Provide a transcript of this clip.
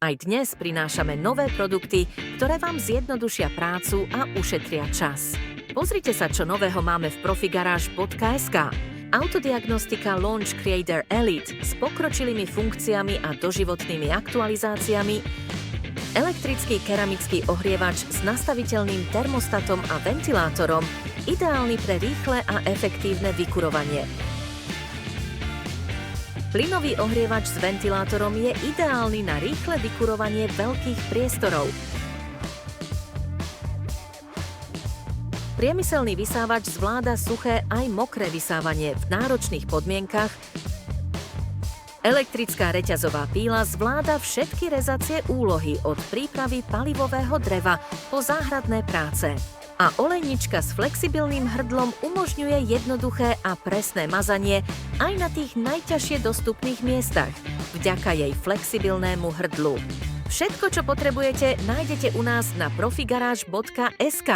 Aj dnes prinášame nové produkty, ktoré vám zjednodušia prácu a ušetria čas. Pozrite sa, čo nového máme v profigarage.sk. Autodiagnostika Launch Creator Elite s pokročilými funkciami a doživotnými aktualizáciami, elektrický keramický ohrievač s nastaviteľným termostatom a ventilátorom, ideálny pre rýchle a efektívne vykurovanie. Plynový ohrievač s ventilátorom je ideálny na rýchle vykurovanie veľkých priestorov. Priemyselný vysávač zvláda suché aj mokré vysávanie v náročných podmienkach. Elektrická reťazová píla zvláda všetky rezacie úlohy od prípravy palivového dreva po záhradné práce. A olejnička s flexibilným hrdlom umožňuje jednoduché a presné mazanie aj na tých najťažšie dostupných miestach, vďaka jej flexibilnému hrdlu. Všetko, čo potrebujete, nájdete u nás na profigarage.sk.